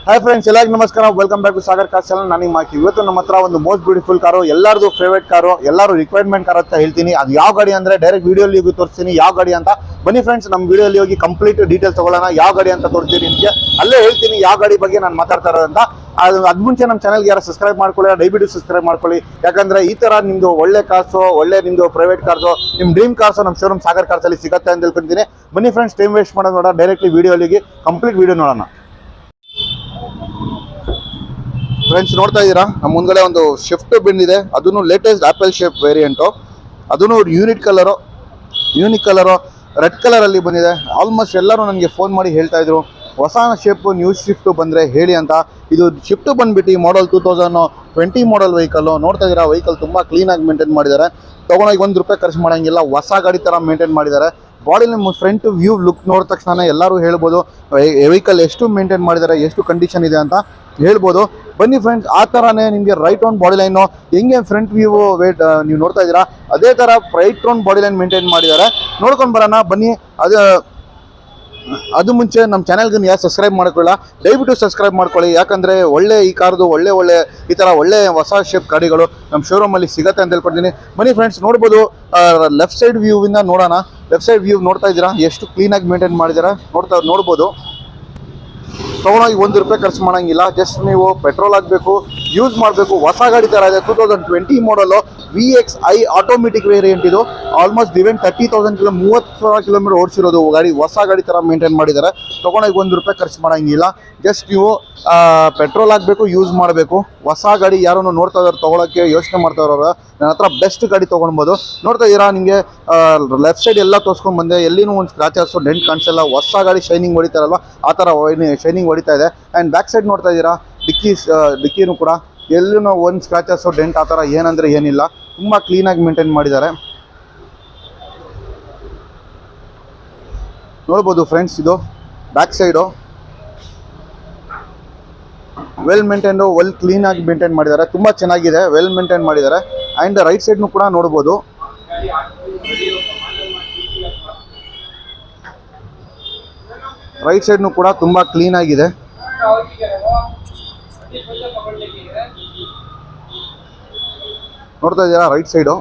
Hi friends, ಎಲ್ಲರಿಗೂ ನಮಸ್ಕಾರ. Welcome back to Sagar car channel. ನಾನು ನಿಮ್ಮ ಮಾಕಿ. ಇವತ್ತು ನಮ್ಮ ಹತ್ರ ಒಂದು ಮೋಸ್ಟ್ ಬ್ಯೂಟಿಫುಲ್ ಕಾರು, ಎಲ್ಲರದು ಫೇವರೇಟ್ ಕಾರು, ಎಲ್ಲರೂ ರಿಕ್ವೈರ್ಮೆಂಟ್ ಕಾರ್ ಅಂತ ಹೇಳ್ತೀನಿ. ಅದು ಯಾವ ಗಾಡಿ ಅಂದ್ರೆ ಡೈರೆಕ್ಟ್ ವಿಡಿಯೋಲಿ ತೋರಿಸ್ತೀನಿ ಯಾವ ಗಾಡಿ ಅಂತ. ಬನ್ನಿ ಫ್ರೆಂಡ್ಸ್, ನಮ್ಮ ವಿಡಿಯೋಲಿ ಹೋಗಿ ಕಂಪ್ಲೀಟ್ ಡೀಟೇಲ್ಸ್ ತಗೊಳ್ಳೋಣ. ಯಾವ ಗಾಡಿ ಅಂತ ತೋರಿಸ್ತೀನಿ ನಿಮಗೆ, ಅಲ್ಲೇ ಹೇಳ್ತೀನಿ ಯಾವ ಗಾಡಿ ಬಗ್ಗೆ ನಾನು ಮಾತಾಡ್ತಾ ಇರೋದಂತ. ಅದು ಮುಂಚೆ ನಮ್ಮ ಚಾನಲ್ಗೆ ಯಾರು ಸಬ್ಸ್ಕ್ರೈಬ್ ಮಾಡ್ಕೊಳ್ಳಿ, ದಯವಿಟ್ಟು ಸಬ್ಸ್ಕ್ರೈಬ್ ಮಾಡ್ಕೊಳ್ಳಿ. ಯಾಕಂದ್ರೆ ಈ ತರ ನಿಮ್ದು ಒಳ್ಳೆ ಕಾರ್ಸು, ಒಳ್ಳೆ ನಿಮ್ದು ಪ್ರೈವೇಟ್ ಕಾರ್ಸು, ನಿಮ್ಮ ಡ್ರೀಮ್ ಕಾರ್ಸು ನಮ್ಮ ಶೋರೂಮ್ ಸಾಗರ್ ಕಾರ್ಸ್ ಅಲ್ಲಿ ಸಿಗುತ್ತೆ ಅಂತ ಹೇಳ್ಕೊಂತೀನಿ. ಬನ್ನಿ ಫ್ರೆಂಡ್ಸ್, ಟೈಮ್ ವೇಸ್ಟ್ ಮಾಡೋದು ನೋಡೋಣ, ಡೈರೆಕ್ಟ್ಲಿ ವಿಡಿಯೋಲಿಗೆ ಕಂಪ್ಲೀಟ್ ವಿಡಿಯೋ ನೋಡೋಣ. ಫ್ರೆಂಡ್ಸ್, ನೋಡ್ತಾ ಇದ್ದೀರಾ ನಮ್ಮ ಮುಂದ್ಗಡೆ ಒಂದು ಶಿಫ್ಟ್ ಬಂದಿದೆ. ಅದನ್ನು ಲೇಟೆಸ್ಟ್ ಆಪಲ್ ಶೇಪ್ ವೇರಿಯಂಟು, ಅದನ್ನು ಯೂನಿಕ್ ಕಲರು ರೆಡ್ ಕಲರ್ ಅಲ್ಲಿ ಬಂದಿದೆ. ಆಲ್ಮೋಸ್ಟ್ ಎಲ್ಲರೂ ನನಗೆ ಫೋನ್ ಮಾಡಿ ಹೇಳ್ತಾ ಇದ್ರು ಹೊಸ ಶೇಪ್ ನ್ಯೂ ಶಿಫ್ಟ್ ಬಂದರೆ ಹೇಳಿ ಅಂತ. ಇದು ಶಿಫ್ಟ್ ಬಂದ್ಬಿಟ್ಟು ಮಾಡಲ್ 2020 ಮಾಡಲ್ ವೆಹಿಕಲ್ಲು. ನೋಡ್ತಾ ಇದ್ದೀರಾ, ವೆಹಿಕಲ್ ತುಂಬ ಕ್ಲೀನಾಗಿ ಮೇಂಟೈನ್ ಮಾಡಿದ್ದಾರೆ. ತೊಗೊಂಡೋಗಿ ₹1 ಖರ್ಚು ಮಾಡೋಂಗಿಲ್ಲ, ಹೊಸ ಗಾಡಿ ಥರ ಮೇಂಟೈನ್ ಮಾಡಿದ್ದಾರೆ. ಬಾಡಿ ನಿಮ್ಮ ಫ್ರಂಟ್ ವ್ಯೂ ಲುಕ್ ನೋಡಿದ ತಕ್ಷಣ ಎಲ್ಲರೂ ಹೇಳ್ಬೋದು ವೆಹಿಕಲ್ ಎಷ್ಟು ಮೇಂಟೈನ್ ಮಾಡಿದ್ದಾರೆ, ಎಷ್ಟು ಕಂಡೀಷನ್ ಇದೆ ಅಂತ ಹೇಳ್ಬೋದು. ಬನ್ನಿ ಫ್ರೆಂಡ್ಸ್, ಆ ಥರನೇ ನಿಮಗೆ ರೈಟ್ ರೌಂಡ್ ಬಾಡಿ ಲೈನು ಹೆಂಗೆ ಫ್ರಂಟ್ ವ್ಯೂ ವೇಟ್ ನೀವು ನೋಡ್ತಾ ಇದ್ದೀರಾ, ಅದೇ ಥರ right round body line maintain ಮಾಡಿದ್ದಾರೆ. ನೋಡ್ಕೊಂಡು ಬರೋಣ ಬನ್ನಿ. ಅದು ಮುಂಚೆ ನಮ್ಮ ಚಾನಲ್ಗೆ ಯಾರು ಸಬ್ಸ್ಕ್ರೈಬ್ ಮಾಡ್ಕೊಳ್ಳ, ದಯವಿಟ್ಟು ಸಬ್ಸ್ಕ್ರೈಬ್ ಮಾಡ್ಕೊಳ್ಳಿ. ಯಾಕಂದರೆ ಒಳ್ಳೆ ಈ ಕಾರ್ದು ಒಳ್ಳೆ ಈ ಥರ ಒಳ್ಳೆ ಹೊಸ ಶೇಪ್ ಗಾಡಿಗಳು ನಮ್ಮ ಶೋರೂಮಲ್ಲಿ ಸಿಗುತ್ತೆ ಅಂತ ಹೇಳ್ಕೊಡ್ತೀನಿ. ಬನ್ನಿ ಫ್ರೆಂಡ್ಸ್, ನೋಡ್ಬೋದು. ಲೆಫ್ಟ್ ಸೈಡ್ ವ್ಯೂವಿಂದ ನೋಡೋಣ. ಲೆಫ್ಟ್ ಸೈಡ್ ವ್ಯೂ ನೋಡ್ತಾ ಇದ್ದೀರಾ, ಎಷ್ಟು ಕ್ಲೀನಾಗಿ ಮೇಂಟೈನ್ ಮಾಡಿದ್ದಾರೆ ನೋಡ್ಬೋದು. ತೊಗೊಂಡೋಗಿ ₹1 ಖರ್ಚು ಮಾಡೋಂಗಿಲ್ಲ. ಜಸ್ಟ್ ನೀವು ಪೆಟ್ರೋಲ್ ಹಾಕಬೇಕು, ಯೂಸ್ ಮಾಡಬೇಕು. ಹೊಸ ಗಾಡಿ ಥರ ಇದೆ. 2020 ಮಾಡಲು VXi ಆಟೋಮೆಟಿಕ್ ವೇರಿಯಂಟ್. ಇದು ಆಲ್ಮೋಸ್ಟ್ 30,000 30,000 ಕಿಲೋಮೀಟರ್ ಓಡಿಸಿರೋದು ಗಾಡಿ. ಹೊಸ ಗಾಡಿ ಥರ ಮೇಂಟೈನ್ ಮಾಡಿದ್ದಾರೆ. ತೊಗೊಂಡೋಗಿ ₹1 ಖರ್ಚು ಮಾಡೋಂಗಿಲ್ಲ. ಜಸ್ಟ್ ನೀವು ಪೆಟ್ರೋಲ್ ಹಾಕಬೇಕು, ಯೂಸ್ ಮಾಡಬೇಕು. ಹೊಸ ಗಾಡಿ ಯಾರೂ ನೋಡ್ತಾ ಇದ್ದಾರೆ ತೊಗೊಳಕ್ಕೆ ಯೋಚನೆ ಮಾಡ್ತಾ ಇರೋರು, ನನ್ನ ಹತ್ರ ಬೆಸ್ಟ್ ಗಾಡಿ ತೊಗೊಳ್ಬೋದು. ನೋಡ್ತಾ ಇದ್ದೀರಾ, ನಿಮಗೆ ಲೆಫ್ಟ್ ಸೈಡ್ ಎಲ್ಲ ತೋರಿಸ್ಕೊಂಡು ಬಂದೆ, ಎಲ್ಲಿನೂ ಒಂದು ಸ್ಕ್ರಾಚಸ್ಸು ಡೆಂಟ್ ಕಾಣಿಸಲ್ಲ. ಹೊಸ ಗಾಡಿ ಶೈನಿಂಗ್ ಹೊಡಿತಾರಲ್ವ, ಆ ಥರ ಶೈನಿಂಗ್ ಹೊಡಿತಾ ಇದೆ. ಆ್ಯಂಡ್ ಬ್ಯಾಕ್ ಸೈಡ್ ನೋಡ್ತಾ ಇದ್ದೀರಾ, ಡಿಕ್ಕಿನೂ ಕೂಡ ಎಲ್ಲೂ ಒಂದು ಸ್ಕ್ರಾಚಸ್ಸು ಡೆಂಟ್ ಆ ಥರ ಏನಂದರೆ ಏನಿಲ್ಲ. ತುಂಬ ಕ್ಲೀನಾಗಿ ಮೇಂಟೈನ್ ಮಾಡಿದ್ದಾರೆ. ನೋಡ್ಬೋದು ಫ್ರೆಂಡ್ಸ್, ಇದು ಬ್ಯಾಕ್ ಸೈಡು ವೆಲ್ ಮೇಂಟೈನ್ಡು, ಕ್ಲೀನಾಗಿ ಮೇಂಟೈನ್ ಮಾಡಿದ್ದಾರೆ. ತುಂಬ ಚೆನ್ನಾಗಿದೆ, ವೆಲ್ ಮೇಂಟೈನ್ ಮಾಡಿದ್ದಾರೆ. ಆ್ಯಂಡ್ ರೈಟ್ ಸೈಡ್ನು ಕೂಡ ನೋಡ್ಬೋದು. ರೈಟ್ ಸೈಡ್ನು ಕೂಡ ತುಂಬ ಕ್ಲೀನಾಗಿದೆ. ನೋಡ್ತಾ ಇದ್ದೀರಾ right side.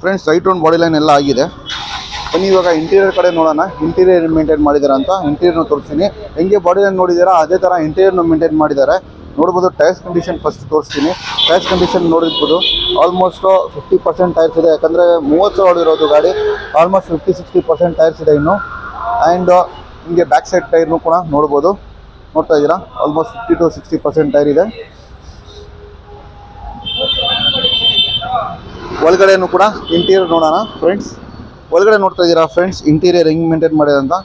Friends, right round body line ಎಲ್ಲ ಆಗಿದೆ. ಬನ್ನಿ ಇವಾಗ ಇಂಟೀರಿಯರ್ ಕಡೆ ನೋಡೋಣ. ಇಂಟೀರಿಯರ್ ಮೇಂಟೈನ್ ಮಾಡಿದ್ದಾರೆ ಅಂತ ಇಂಟೀರಿಯರ್ನ ತೋರಿಸ್ತೀನಿ. ಹೆಂಗೆ ಬಾಡಿ ಲೈನ್ ನೋಡಿದ್ದೀರಾ ಅದೇ ಥರ ಇಂಟೀರಿಯರ್ನ ಮೇಂಟೈನ್ ಮಾಡಿದ್ದಾರೆ. ನೋಡ್ಬೋದು. ಟೈರ್ಸ್ ಕಂಡೀಷನ್ ಫಸ್ಟ್ ತೋರಿಸ್ತೀನಿ. ಟೈರ್ಸ್ ಕಂಡೀಷನ್ ನೋಡಿರ್ಬೋದು, ಆಲ್ಮೋಸ್ಟು 50% ಟೈರ್ಸ್ ಇದೆ. ಯಾಕಂದರೆ 30 ಹೊಡೆದಿರೋದು ಗಾಡಿ. ಆಲ್ಮೋಸ್ಟ್ 50-60% ಟೈರ್ಸ್ ಇದೆ ಇನ್ನು. ಆ್ಯಂಡ್ ಹಿಂಗೆ ಬ್ಯಾಕ್ ಸೈಡ್ ಟೈರ್ನು ಕೂಡ ನೋಡ್ಬೋದು. ನೋಡ್ತಾ ಇದ್ದೀರಾ, ಆಲ್ಮೋಸ್ಟ್ 50-60% ಟೈರ್ ಇದೆ. ಒಳಗಡೆನೂ ಕೂಡ ಇಂಟೀರಿಯರ್ ನೋಡೋಣ ಫ್ರೆಂಡ್ಸ್. ಒಳಗಡೆ ನೋಡ್ತಾ ಇದ್ದೀರಾ ಫ್ರೆಂಡ್ಸ್, ಇಂಟೀರಿಯರ್ ಹೆಂಗೆ ಮೇಂಟೈನ್ ಮಾಡಿದೆ ಅಂತ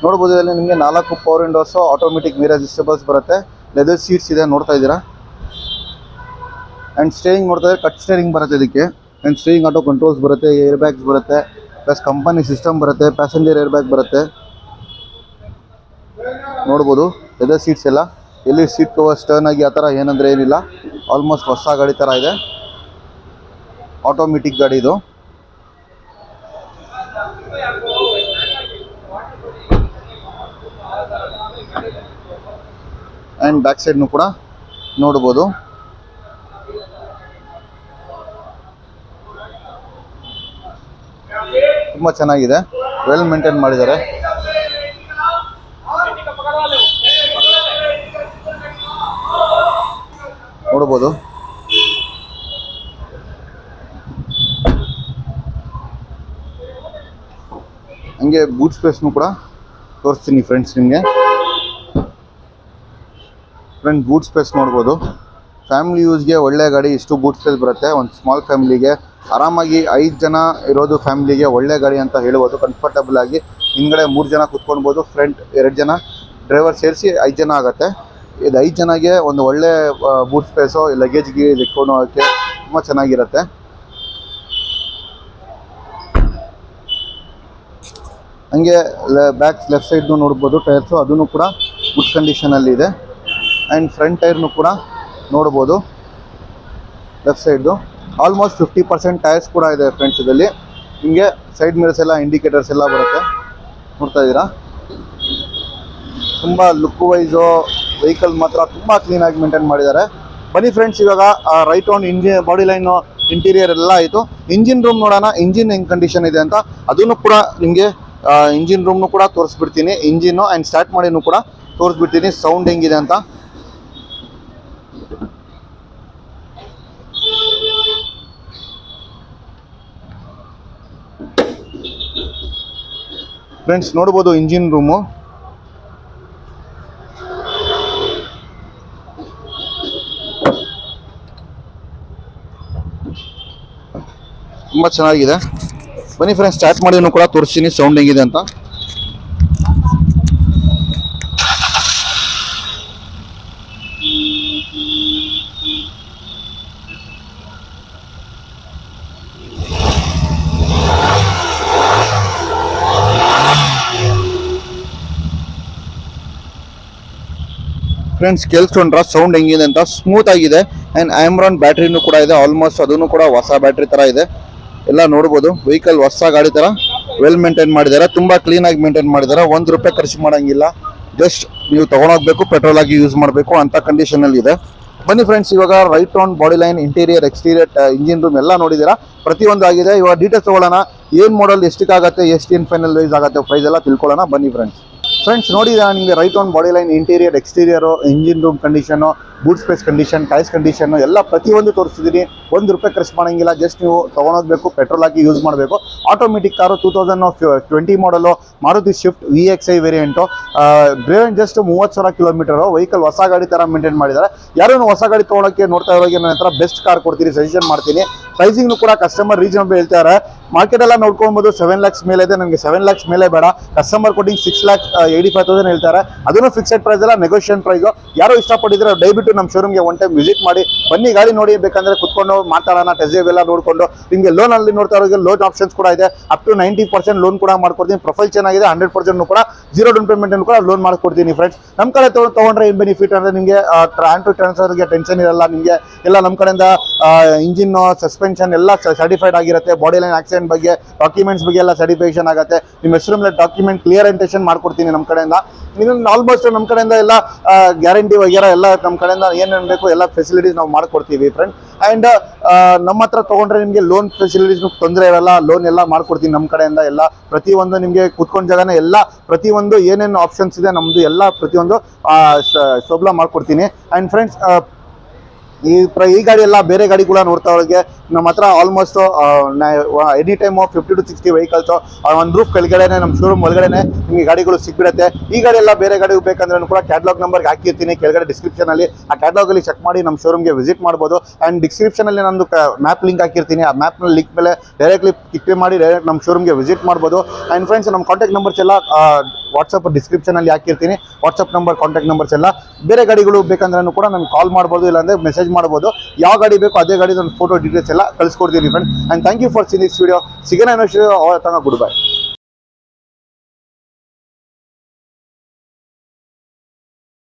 ನೋಡ್ಬೋದು. ಇಲ್ಲಿ ನಿಮಗೆ 4 ಪವರ್ ವಿಂಡೋಸು, ಆಟೋಮೆಟಿಕ್ ಮಿರರ್ ಅಡ್ಜಸ್ಟೇಬಲ್ಸ್ ಬರುತ್ತೆ, ಲೆದರ್ ಸೀಟ್ಸ್ ಇದೆ. ನೋಡ್ತಾ ಇದ್ದೀರಾ. ಆ್ಯಂಡ್ ಸ್ಟೇರಿಂಗ್ ನೋಡ್ತಾ ಇದ್ದಾರೆ, ಕಟ್ ಸ್ಟೇರಿಂಗ್ ಬರುತ್ತೆ ಇದಕ್ಕೆ. ಆ್ಯಂಡ್ ಸ್ಟೇರಿಂಗ್ ಆಟೋ ಕಂಟ್ರೋಲ್ಸ್ ಬರುತ್ತೆ, ಏರ್ ಬ್ಯಾಗ್ಸ್ ಬರುತ್ತೆ, ಪ್ಲಸ್ ಕಂಪನಿ ಸಿಸ್ಟಮ್ ಬರುತ್ತೆ, ಪ್ಯಾಸೆಂಜರ್ ಏರ್ ಬ್ಯಾಗ್ ಬರುತ್ತೆ. ನೋಡ್ಬೋದು ಲೆದರ್ ಸೀಟ್ಸ್ ಎಲ್ಲ. ಎಲ್ಲಿ ಸೀಟ್ ಕವರ್ಸ್ ಟರ್ನ್ ಆಗಿ ಆ ಥರ ಏನಂದರೆ ಏನಿಲ್ಲ. ಆಲ್ಮೋಸ್ಟ್ ಹೊಸ ಗಾಡಿ ಥರ ಇದೆ. ಆಟೋಮೆಟಿಕ್ ಗಾಡಿ ಇದು. ಆ್ಯಂಡ್ ಬ್ಯಾಕ್ ಸೈಡ್ನು ಕೂಡ ನೋಡ್ಬೋದು. ತುಂಬ ಚೆನ್ನಾಗಿದೆ, ವೆಲ್ ಮೇಂಟೈನ್ ಮಾಡಿದ್ದಾರೆ. ನೋಡ್ಬೋದು. ಹಂಗೆ ಬೂಟ್ ಸ್ಪೇಸ್ನು ಕೂಡ ತೋರಿಸ್ತೀನಿ ಫ್ರೆಂಡ್ಸ್ ನಿಮಗೆ. ಫ್ರೆಂಡ್, ಬೂಟ್ ಸ್ಪೇಸ್ ನೋಡ್ಬೋದು. ಫ್ಯಾಮಿಲಿ ಯೂಸ್ಗೆ ಒಳ್ಳೆ ಗಾಡಿ. ಇಷ್ಟು ಬೂಟ್ ಸ್ಪೇಸ್ ಬರುತ್ತೆ. ಒಂದು ಸ್ಮಾಲ್ ಫ್ಯಾಮಿಲಿಗೆ ಆರಾಮಾಗಿ 5 ಜನ ಇರೋದು ಫ್ಯಾಮಿಲಿಗೆ ಒಳ್ಳೆ ಗಾಡಿ ಅಂತ ಹೇಳ್ಬೋದು. ಕಂಫರ್ಟಬಲ್ ಆಗಿ ಹಿಂದ್ಗಡೆ 3 ಜನ ಕೂತ್ಕೊಳ್ಬೋದು, ಫ್ರಂಟ್ 2 ಜನ, ಡ್ರೈವರ್ ಸೇರಿಸಿ 5 ಜನ ಆಗುತ್ತೆ. ಇದು 5 ಜನಗೆ ಒಂದು ಒಳ್ಳೆ ಬೂಟ್ ಸ್ಪೇಸು, ಲಗೇಜ್ಗೆ ಇಟ್ಕೊಂಡು ಹೋಗೋಕ್ಕೆ ತುಂಬ ಚೆನ್ನಾಗಿರುತ್ತೆ. ಹಂಗೆ ಬ್ಯಾಕ್ ಲೆಫ್ಟ್ ಸೈಡ್ ನೋಡ್ಬೋದು ಟೈರ್ಸ್, ಅದನ್ನು ಕೂಡ ಗುಡ್ ಕಂಡೀಷನಲ್ಲಿ ಇದೆ. ಆ್ಯಂಡ್ ಫ್ರಂಟ್ ಟೈರ್ನು ಕೂಡ ನೋಡ್ಬೋದು. ಲೆಫ್ಟ್ ಸೈಡ್ದು ಆಲ್ಮೋಸ್ಟ್ 50% ಟೈರ್ಸ್ ಕೂಡ ಇದೆ ಫ್ರೆಂಡ್ಸ್. ಇದರಲ್ಲಿ ನಿಮಗೆ ಸೈಡ್ ಮಿರರ್ಸ್ ಎಲ್ಲ ಇಂಡಿಕೇಟರ್ಸ್ ಎಲ್ಲ ಬರುತ್ತೆ, ನೋಡ್ತಾ ಇದ್ದೀರಾ. ತುಂಬ ಲುಕ್ ವೈಸು ವೆಹಿಕಲ್ ಮಾತ್ರ ತುಂಬ ಕ್ಲೀನಾಗಿ ಮೇಂಟೈನ್ ಮಾಡಿದ್ದಾರೆ. ಬನ್ನಿ ಫ್ರೆಂಡ್ಸ್, ಇವಾಗ right on engine body line interior ಎಲ್ಲ ಆಯಿತು. ಇಂಜಿನ್ ರೂಮ್ ನೋಡೋಣ, ಇಂಜಿನ್ ಹೆಂಗೆ ಕಂಡೀಷನ್ ಇದೆ ಅಂತ. ಅದನ್ನು ಕೂಡ ನಿಮಗೆ ಇಂಜಿನ್ ರೂಮ್ನು ಕೂಡ ತೋರಿಸ್ಬಿಡ್ತೀನಿ. ಇಂಜಿನ್ನು ಆ್ಯಂಡ್ ಸ್ಟಾರ್ಟ್ ಮಾಡಿನೂ ಕೂಡ ತೋರಿಸ್ಬಿಡ್ತೀನಿ ಸೌಂಡ್ ಹೆಂಗಿದೆ ಅಂತ. ಫ್ರೆಂಡ್ಸ್ ನೋಡ್ಬೋದು ಇಂಜಿನ್ ರೂಮು ತುಂಬ ಚೆನ್ನಾಗಿದೆ. ಬನ್ನಿ ಫ್ರೆಂಡ್ಸ್, ಸ್ಟಾರ್ಟ್ ಮಾಡಿನೂ ಕೂಡ ತೋರಿಸ್ತೀನಿ ಸೌಂಡ್ ಹೆಂಗಿದೆ ಅಂತ. ಫ್ರೆಂಡ್ಸ್ ಕೇಳಿಸ್ಕೊಂಡ್ರ ಸೌಂಡ್ ಹೆಂಗಿದೆ ಅಂತ. ಸ್ಮೂತ್ ಆಗಿದೆ. ಆ್ಯಂಡ್ ಆಮ್ರಾನ್ ಬ್ಯಾಟ್ರಿನೂ ಕೂಡ ಇದೆ. ಆಲ್ಮೋಸ್ಟ್ ಅದನ್ನು ಕೂಡ ಹೊಸ ಬ್ಯಾಟ್ರಿ ಥರ ಇದೆ. ಎಲ್ಲ ನೋಡ್ಬೋದು. ವೆಹಿಕಲ್ ಹೊಸ ಗಾಡಿ ಥರ ವೆಲ್ ಮೇಂಟೈನ್ ಮಾಡಿದ್ದಾರೆ. ತುಂಬ ಕ್ಲೀನಾಗಿ ಮೇಂಟೈನ್ ಮಾಡಿದ್ದಾರೆ. ₹1 ಖರ್ಚು ಮಾಡೋಂಗಿಲ್ಲ. ಜಸ್ಟ್ ನೀವು ತೊಗೊಂಡೋಗ್ಬೇಕು, ಪೆಟ್ರೋಲ್ ಆಗಿ ಯೂಸ್ ಮಾಡಬೇಕು ಅಂತ ಕಂಡೀಷನಲ್ಲಿ ಇದೆ. ಬನ್ನಿ ಫ್ರೆಂಡ್ಸ್, ಇವಾಗ right on body line interior exterior engine room ಎಲ್ಲ ನೋಡಿದ್ದೀರಾ, ಪ್ರತಿಯೊಂದು ಆಗಿದೆ. ಇವಾಗ ಡೀಟೇಲ್ಸ್ ತೊಗೊಳ್ಳೋಣ. ಏನು ಮಾಡಲ್ ಎಷ್ಟಕ್ಕಾಗತ್ತೆ, ಎಷ್ಟು ಏನು ಫೈನಲ್ ವೈಸ್ ಆಗುತ್ತೆ ಪ್ರೈಸ್ ಎಲ್ಲ ತಿಳ್ಕೊಳ್ಳೋಣ. ಬನ್ನಿ ಫ್ರೆಂಡ್ಸ್ ನೋಡಿದ ನಿಮಗೆ right on body line interior exterior, engine room condition, boot space condition, tyres condition ಎಲ್ಲ ಪ್ರತಿಯೊಂದು ತೋರಿಸ್ತಿದ್ದೀನಿ. ₹1 ಖರ್ಚು ಮಾಡೋಂಗಿಲ್ಲ. ಜಸ್ಟ್ ನೀವು ತೊಗೊಂಡೋಗ್ಬೇಕು, ಪೆಟ್ರೋಲ್ ಹಾಕಿ ಯೂಸ್ ಮಾಡಬೇಕು. ಆಟೋಮೆಟಿಕ್ ಕಾರು 2020 ಮಾಡಲು Maruti Swift VXI variant. Driven just 30,000 kilometre. Vehicle ಹೊಸ ಗಾಡಿ ಥರ ಮೇಂಟೈನ್ ಮಾಡಿದ್ದಾರೆ. ಯಾರೂ ಹೊಸ ಗಾಡಿ ತೊಗೊಳಕ್ಕೆ ನೋಡ್ತಾ ಇರೋರಿಗೆ ನನ್ನ ಹತ್ರ ಬೆಸ್ಟ್ ಕಾರ್ ಕೊಡ್ತೀನಿ, ಸಜೆಷನ್ ಮಾಡ್ತೀನಿ. ಪ್ರೈಸಿಂಗ್ನು ಕೂಡ ಕಸ್ಟಮರ್ ರೀಸನಬಲ್ ಹೇಳ್ತಾರೆ. ಮಾರ್ಕೆಟೆಲ್ಲ ನೋಡ್ಕೊಬೋದು 7 lakhs ಮೇಲೆ ಇದೆ. ನನಗೆ 7 lakhs ಮೇಲೆ ಬೇಡ. ಕಸ್ಟಮರ್ ಕೊಟ್ಟಿಂಗ್ 6,85,000 ಹೇಳ್ತಾರೆ. ಅದನ್ನು ಫಿಕ್ಸೆಡ್ ಪ್ರೈಸ್ ಅಲ್ಲ, ನೆಗೋಷಿಯೇಷನ್ ಪ್ರೈಸು. ಯಾರು ಇಷ್ಟಪಟ್ಟಿದ್ರೆ ದಯವಿಟ್ಟು ನಮ್ಮ ಶೋರೂಮ್ಗೆ ಒನ್ ಟೈಮ್ ವಿಸಿಟ್ ಮಾಡಿ. ಬನ್ನಿ, ಗಾಡಿ ನೋಡಿ. ಬೇಕಂದ್ರೆ ಕುತ್ಕೊಂಡು ಮಾತಾಡೋಣ, ಟೆಸ್ಟ್ ಡ್ರೈವ್ ಎಲ್ಲ ನೋಡಿಕೊಂಡು. ನಿಮಗೆ ಲೋನಲ್ಲಿ ನೋಡ್ತಾ ಇರೋರಿಗೆ ಲೋನ್ ಆಪ್ಷನ್ಸ್ ಕೂಡ ಇದೆ. ಅಪ್ ಟು 90% ಲೋನ್ ಕೂಡ ಮಾಡ್ಕೊಡ್ತೀನಿ. ಪ್ರೊಫೈಲ್ ಚೆನ್ನಾಗಿದೆ. 100% ಕೂಡ ಜೀರೋ ಡೌನ್ ಪೇಮೆಂಟ್ ಕೂಡ ಲೋನ್ ಮಾಡ್ಕೊಡ್ತೀನಿ. ಫ್ರೆಂಡ್ಸ್, ನಮ್ಮ ಕಡೆ ತೊಗೊಂಡ್ರೆ ಏನು ಬೆನಿಫಿಟ್ ಅಂದರೆ ನಿಮಗೆ ಟ್ರಾನ್ಸ್ಫರ್ಗೆ ಟೆನ್ಷನ್ ಇರಲ್ಲ. ನಿಮಗೆ ಎಲ್ಲ ನಮ್ಮ ಕಡೆಯಿಂದ ಇಂಜಿನ್ ಸಸ್ಪೆನ್ಷನ್ ಎಲ್ಲ ಸರ್ಟಿಫೈಡ್ ಆಗಿರುತ್ತೆ. ಬಾಡಿ ಲೈನ್ ಆಕ್ಸಿಡೆಂಟ್ ಬಗ್ಗೆ, ಡಾಕ್ಯುಮೆಂಟ್ಸ್ ಬಗ್ಗೆ ಎಲ್ಲ ಸರ್ಟಿಫಿಕೇಶನ್ ಆಗುತ್ತೆ. ನಿಮ್ಮ ಹೆಸರು ಮೇಲೆ ಡಾಕ್ಯುಮೆಂಟ್ ಕ್ಲಿಯರೆಂಟೇಷನ್ ಮಾಡ್ಕೊಡ್ತೀನಿ ನಮ್ಮ ಕಡೆಯಿಂದ. ಇನ್ನೊಂದು ಆಲ್ಮೋಸ್ಟ್ ನಮ್ಮ ಕಡೆಯಿಂದ ಎಲ್ಲ ಗ್ಯಾರಂಟಿ ವಗೇರ ಎಲ್ಲ ನಮ್ಮ ಕಡೆಯಿಂದ ಏನೇನು ಬೇಕು ಎಲ್ಲ ಫೆಸಿಲಿಟೀಸ್ ನಾವು ಮಾಡ್ಕೊಡ್ತೀವಿ ಫ್ರೆಂಡ್. ಆ್ಯಂಡ್ ನಮ್ಮ ಹತ್ರ ತೊಗೊಂಡ್ರೆ ನಿಮಗೆ ಲೋನ್ ಫೆಸಿಲಿಟೀಸ್ ತೊಂದರೆ ಇರಲ್ಲ. ಲೋನ್ ಎಲ್ಲ ಮಾಡ್ಕೊಡ್ತೀನಿ ನಮ್ಮ ಕಡೆಯಿಂದ. ಎಲ್ಲ ಪ್ರತಿಯೊಂದು ನಿಮಗೆ ಕೂತ್ಕೊಂಡ ಜಾಗನೇ ಎಲ್ಲ ಪ್ರತಿಯೊಂದು ಏನೇನು ಆಪ್ಷನ್ಸ್ ಇದೆ ನಮ್ಮದು ಎಲ್ಲ ಪ್ರತಿಯೊಂದು ಸೌಲಭ್ಯ ಮಾಡ್ಕೊಡ್ತೀನಿ. ಆ್ಯಂಡ್ ಫ್ರೆಂಡ್ಸ್, ಈ ಗಾಡಿ ಎಲ್ಲ ಬೇರೆ ಗಾಡಿ ಕೂಡ ನೋಡ್ತಾ ಅವ್ರಿಗೆ ನಮ್ಮ ಹತ್ರ almost any time 50 to 60 vehicles ಒಂದು ರೂಫ್ ಕೆಳಗಡೆನೆ ನಮ್ಮ ಶೋರೂಮ್ ಒಳಗಡೆನೆ ನಿಮಗೆ ಗಾಡಿಗಳು ಸಿಕ್ಬಿಡುತ್ತೆ. ಈ ಗಾಡಿ ಎಲ್ಲ ಬೇರೆ ಗಾಡಿ ಬೇಕಂದ್ರೆ ಕೂಡ ಕ್ಯಾಟ್ಲಾಗ್ ನಂಬರ್ಗೆ ಹಾಕಿರ್ತೀನಿ ಕೆಳಗಡೆ ಡಿಸ್ಕ್ರಿಪ್ಷನಲ್ಲಿ. ಆ ಕ್ಯಾಟ್ಲಾಗಲ್ಲಿ ಚೆಕ್ ಮಾಡಿ ನಮ್ಮ ಶೋರೂಮ್ಗೆ ವಿಸಿಟ್ ಮಾಡ್ಬೋದು. ಆ್ಯಂಡ್ ಡಿಸ್ಕ್ರಿಪ್ಷನಲ್ಲಿ ನಂದು ಮ್ಯಾಪ್ ಲಿಂಕ್ ಹಾಕಿರ್ತೀನಿ. ಆ ಮ್ಯಾಪ್ನ ಲಿಂಕ್ ಮೇಲೆ ಡೈರೆಕ್ಟ್ಲಿ ಕ್ಲಿಕ್ ಮಾಡಿ ಡೈರೆಕ್ಟ್ ನಮ್ಮ ಶೋರೂಮ್ಗೆ ವಿಸಿಟ್ ಮಾಡ್ಬೋದು. ಆ್ಯಂಡ್ ಫ್ರೆಂಡ್ಸ್, ನಮ್ಮ ಕಾಂಟ್ಯಾಕ್ಟ್ ನಂಬರ್ಸ್ ಎಲ್ಲ ವಾಟ್ಸಪ್ ಡಿಸ್ಕ್ರಿಪ್ಷನಲ್ಲಿ ಹಾಕಿರ್ತೀನಿ. ವಾಟ್ಸಪ್ ನಂಬರ್, ಕಾಂಟ್ಯಾಕ್ಟ್ ನಂಬರ್ಸ್ ಎಲ್ಲ. ಬೇರೆ ಗಾಡಿಗಳು ಬೇಕಂದ್ರೂ ಕೂಡ ನಾನು ಕಾಲ್ ಮಾಡ್ಬೋದು, ಇಲ್ಲಾಂದರೆ ಮೆಸೇಜ್ ಮಾಡ್ಬೋದು. ಯಾವ ಗಾಡಿ ಬೇಕೋ ಅದೇ ಗಾಡಿ ನನ್ನ ಫೋಟೋ ಡೀಟೇಲ್ಸ್ ಎಲ್ಲ ಕಳಿಸ್ಕೊಡ್ತೀನಿ friend. And thank you for seeing this video. ಸಿಗೋಣ ಇನ್ನೊಂದು ವಿಡಿಯೋ. Good bye.